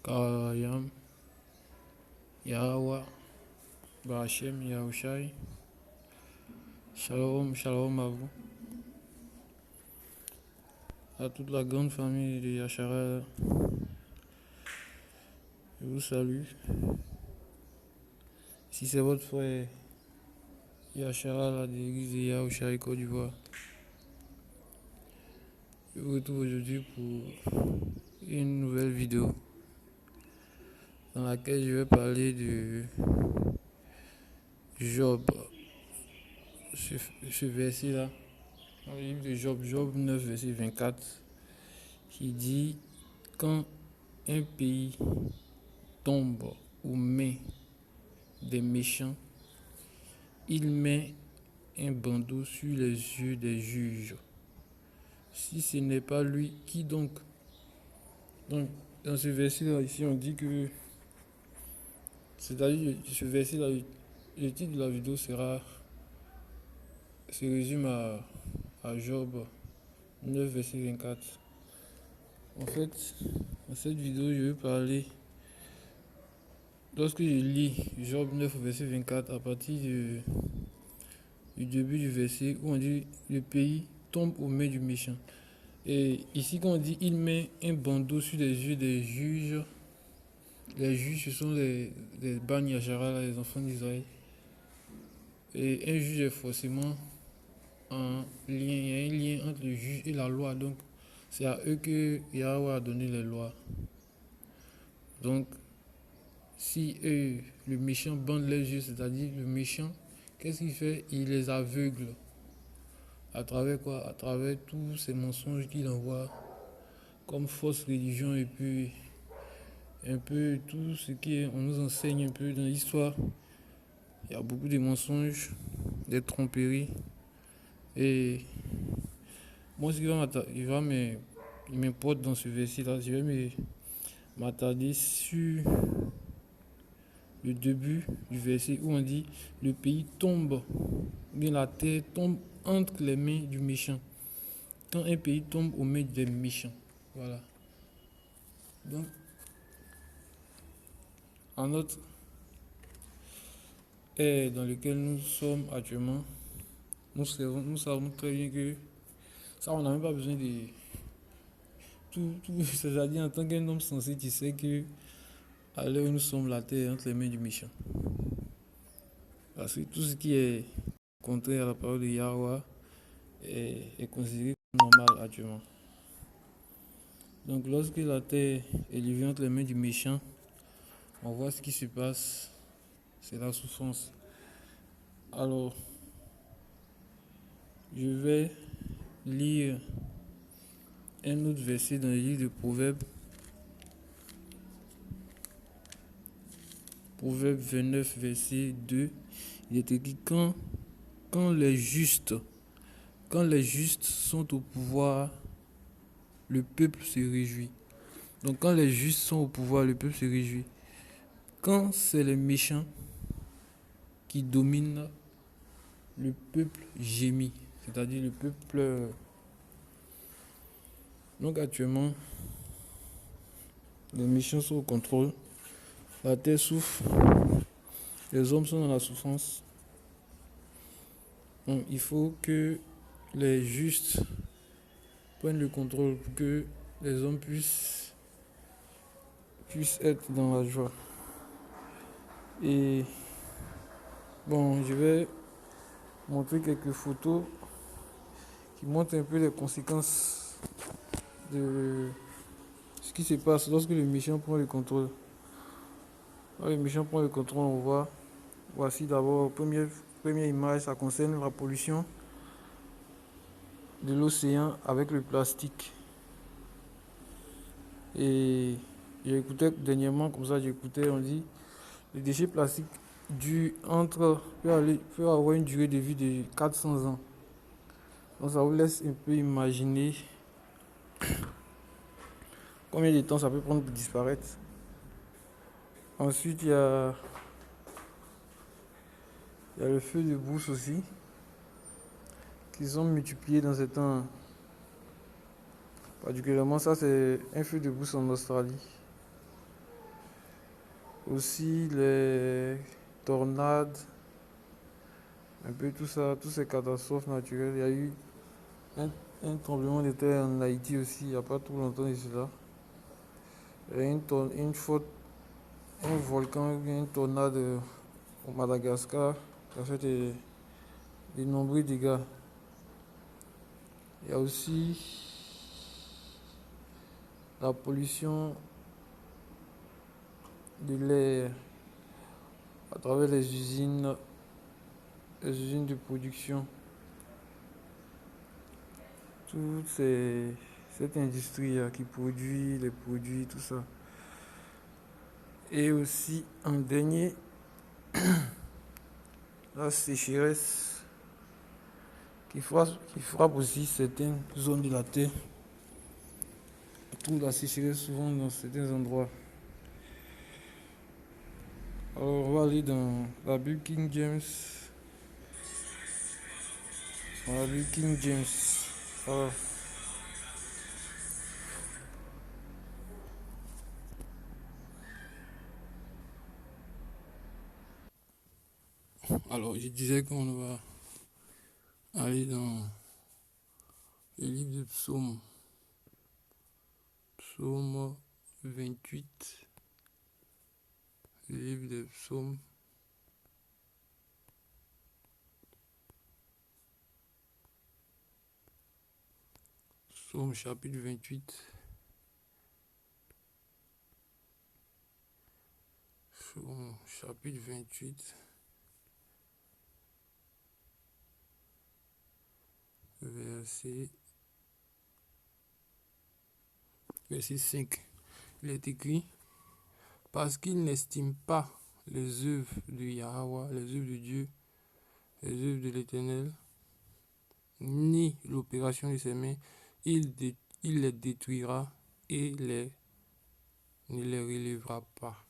Kayam, Yahwa, Bachem, Yahushai, Shalom, shalom à vous, à toute la grande famille de Yachara. Je vous salue. Si c'est votre frère Yachara, la de l'église de Yahushai, Côte d'Ivoire, je vous retrouve aujourd'hui pour une nouvelle vidéo dans laquelle je vais parler de Job. Ce verset-là, dans le livre de Job, Job 9, verset 24, qui dit: quand un pays tombe aux mains des méchants, il met un bandeau sur les yeux des juges. Si ce n'est pas lui, qui donc? Donc, dans ce verset-là, ici, on dit que, c'est-à-dire, ce verset-là, le titre de la vidéo se résume à Job 9, verset 24. En fait, dans cette vidéo, je vais parler, lorsque je lis Job 9, verset 24, à partir du début du verset, où on dit le pays tombe aux mains du méchant. Et ici, quand on dit il met un bandeau sur les yeux des juges, les juges, ce sont les Bani Yachara, les enfants d'Israël. Et un juge est forcément en lien, il y a un lien entre le juge et la loi. Donc, c'est à eux que Yahweh a donné les lois. Donc, si eux, le méchant bande les yeux, c'est-à-dire le méchant, qu'est-ce qu'il fait? Il les aveugle. À travers quoi? À travers tous ces mensonges qu'il envoie comme fausse religion, et puis un peu tout ce qu'on nous enseigne un peu dans l'histoire. Il y a beaucoup de mensonges, des tromperies. Et moi, ce qui m'importe dans ce verset-là, je vais m'attarder sur le début du verset où on dit le pays tombe, bien la terre tombe entre les mains du méchant. Quand un pays tombe aux mains des méchants. Voilà. Donc, en notre ère dans laquelle nous sommes actuellement, nous savons très bien que ça, on n'a même pas besoin de tout c'est-à-dire, en tant qu'un homme sensé, tu sais que à l'heure où nous sommes, la terre est entre les mains du méchant. Parce que tout ce qui est contraire à la parole de Yahweh est considéré comme normal actuellement. Donc, lorsque la terre est livrée entre les mains du méchant, on voit ce qui se passe, c'est la souffrance. Alors, je vais lire un autre verset dans le livre de Proverbes. Proverbe 29, verset 2. Il est écrit: quand les justes sont au pouvoir, le peuple se réjouit. Donc, quand les justes sont au pouvoir, le peuple se réjouit. Quand c'est les méchants qui dominent, le peuple gémit. C'est-à-dire le peuple pleure. Donc, actuellement, les méchants sont au contrôle. La terre souffre. Les hommes sont dans la souffrance. Donc, il faut que les justes prennent le contrôle pour que les hommes puissent être dans la joie. Et bon, je vais montrer quelques photos qui montrent un peu les conséquences de ce qui se passe lorsque le méchant prend le contrôle. Quand le méchant prend le contrôle, on voit, voici d'abord, première image, ça concerne la pollution de l'océan avec le plastique. Et j'écoutais dernièrement, comme ça j'écoutais, on dit, les déchets plastiques peut avoir une durée de vie de 400 ans. Donc ça vous laisse un peu imaginer combien de temps ça peut prendre pour disparaître. Ensuite, il y a le feu de brousse aussi, qui sont multipliés dans ces temps. Particulièrement, ça c'est un feu de brousse en Australie. Aussi les tornades, un peu tout ça, toutes ces catastrophes naturelles. Il y a eu un, un tremblement de terre en Haïti aussi, il n'y a pas trop longtemps de cela. Et une faute, un volcan, une tornade au Madagascar, qui a fait de nombreux dégâts. Il y a aussi la pollution de l'air à travers les usines de production. Toute cette industrie qui produit les produits, tout ça. Et aussi, en dernier, la sécheresse qui frappe aussi certaines zones de la Terre. On trouve la sécheresse souvent dans certains endroits. Alors, on va aller dans la Bible King James. Dans la Bible King James. Alors, je disais qu'on va aller dans le livre de Psaume. Psaume 28. Le livre de Psaume. Psaume chapitre 28. Psaume chapitre 28. Verset 5. Il est écrit: parce qu'il n'estime pas les œuvres de Yahweh, les œuvres de Dieu, les œuvres de l'Éternel, ni l'opération de ses mains, il les détruira et ne les relèvera pas.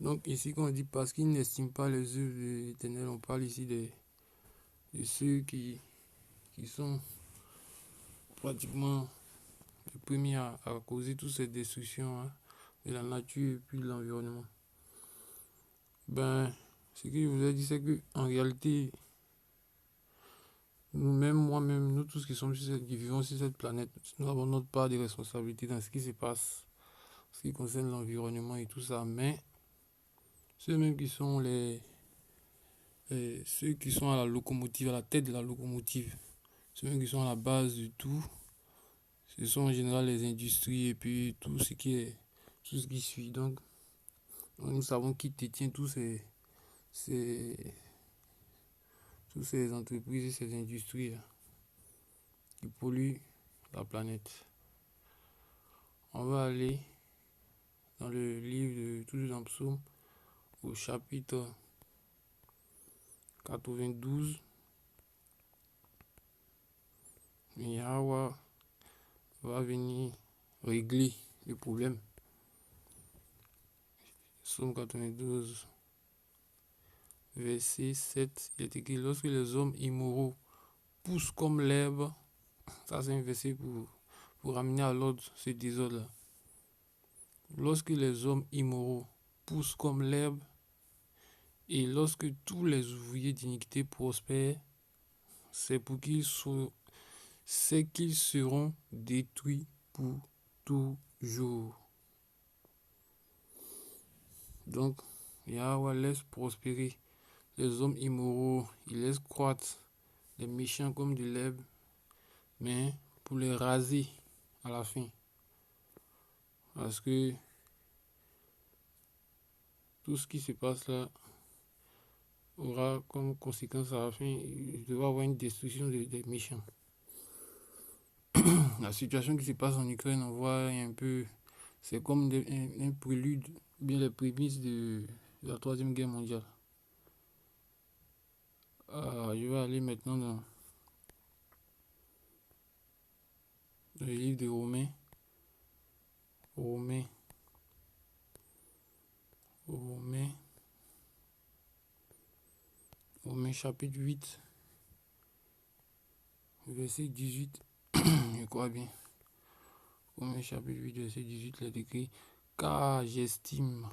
Donc ici quand on dit parce qu'il n'estime pas les œuvres de l'Éternel, on parle ici de ceux qui sont pratiquement les premiers à causer toute cette destruction de la nature et puis de l'environnement. Ben, ce que je vous ai dit, c'est que en réalité, nous-mêmes, moi-même, nous tous qui vivons sur cette planète, nous avons notre part de responsabilité dans ce qui se passe, ce qui concerne l'environnement et tout ça. Mais ceux mêmes qui sont ceux qui sont à la locomotive, à la tête de la locomotive, ceux mêmes qui sont à la base du tout, ce sont en général les industries et puis tout ce qui suit. Donc, nous savons qui détient ces, toutes ces entreprises et ces industries qui polluent la planète. On va aller dans le livre de toujours dans Psaume au chapitre 92. Yahweh va venir régler le problème. Psaume 92, verset 7, il est écrit: lorsque les hommes immoraux poussent comme l'herbe, ça c'est un verset pour ramener à l'ordre ce désordre-là. Lorsque les hommes immoraux poussent comme l'herbe, et lorsque tous les ouvriers d'iniquité prospèrent, c'est qu'ils seront détruits pour toujours. Donc, Yahweh laisse prospérer les hommes immoraux, il laisse croître les méchants comme de l'herbe, mais pour les raser à la fin. Parce que tout ce qui se passe là aura comme conséquence à la fin, il devra avoir une destruction des méchants. La situation qui se passe en Ukraine, on voit un peu, c'est comme un prélude, bien les prémices de la Troisième Guerre mondiale. Je vais aller maintenant dans le livre de Romains. Romains chapitre 8, verset 18. Je crois bien. Romains chapitre 8, verset 18, il est écrit: car j'estime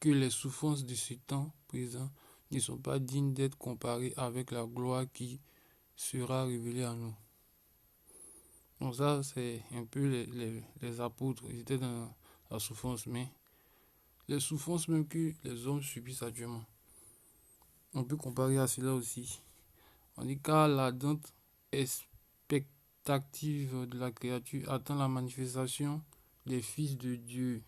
que les souffrances de ce temps présent ne sont pas dignes d'être comparées avec la gloire qui sera révélée à nous. Donc ça, c'est un peu les apôtres, ils étaient dans la souffrance, mais les souffrances même que les hommes subissent actuellement, on peut comparer à cela aussi. On dit car l'ardente expectative de la créature attend la manifestation des fils de Dieu.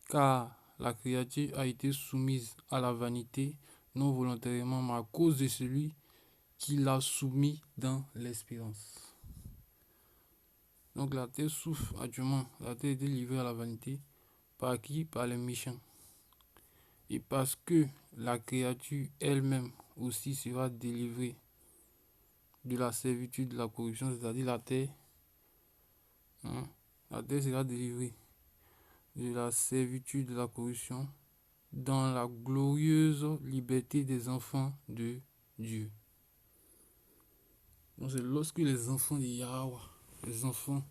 Car la créature a été soumise à la vanité, non volontairement, mais à cause de celui qui l'a soumis dans l'espérance. Donc la terre souffre actuellement, la terre est livrée à la vanité. Par qui? Par les méchants. Et parce que la créature elle-même aussi sera délivrée de la servitude de la corruption, c'est-à-dire hein, la terre sera délivrée de la servitude de la corruption dans la glorieuse liberté des enfants de Dieu. Donc c'est lorsque les enfants de Yahweh, les enfants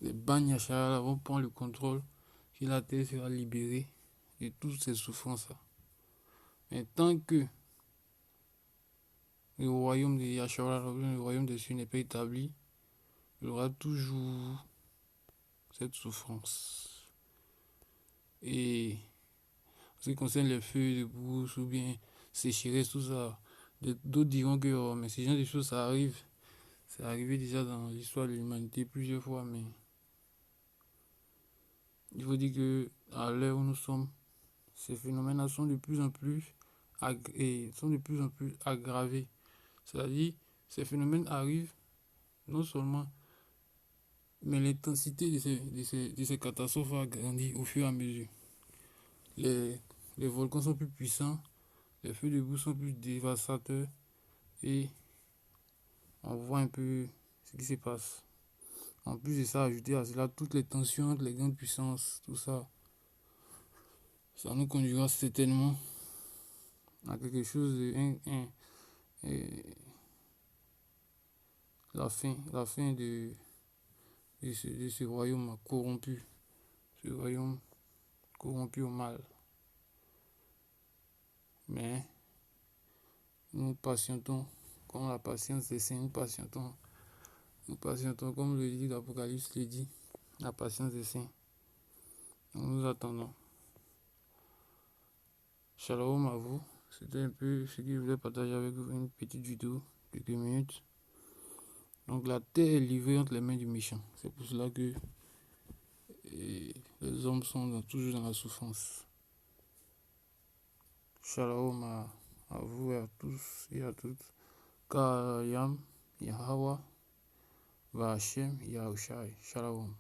des Bani Yashara vont prendre le contrôle, que la terre sera libérée de toutes ces souffrances-là. Mais tant que le royaume de Yashara, le royaume des cieux n'est pas établi, il y aura toujours cette souffrance. Et en ce qui concerne les feux de brousse ou bien sécheresse, tout ça, d'autres diront que oh, mais ces genre de choses, ça arrive. C'est arrivé déjà dans l'histoire de l'humanité plusieurs fois, mais il faut dire que à l'heure où nous sommes, ces phénomènes sont de plus en plus aggravés. C'est-à-dire, ces phénomènes arrivent non seulement, mais l'intensité de ces catastrophes a grandi au fur et à mesure. Les, les volcans sont plus puissants, les feux de boue sont plus dévastateurs et on voit un peu ce qui se passe. En plus de ça, ajouter à cela toutes les tensions entre les grandes puissances, tout ça, ça nous conduira certainement à quelque chose de la fin de ce royaume corrompu, ce royaume corrompu au mal. Mais nous patientons, comme la patience des saints, nous patientons comme le livre d'Apocalypse le dit, la patience des saints. Nous attendons. Shalom à vous. C'était un peu ce que je voulais partager avec vous, une petite vidéo, quelques minutes. Donc la terre est livrée entre les mains du méchant. C'est pour cela que les hommes sont toujours dans la souffrance. Shalom à vous et à tous et à toutes. Kayam, Yahweh, Vachem, Yahushai. Shalom.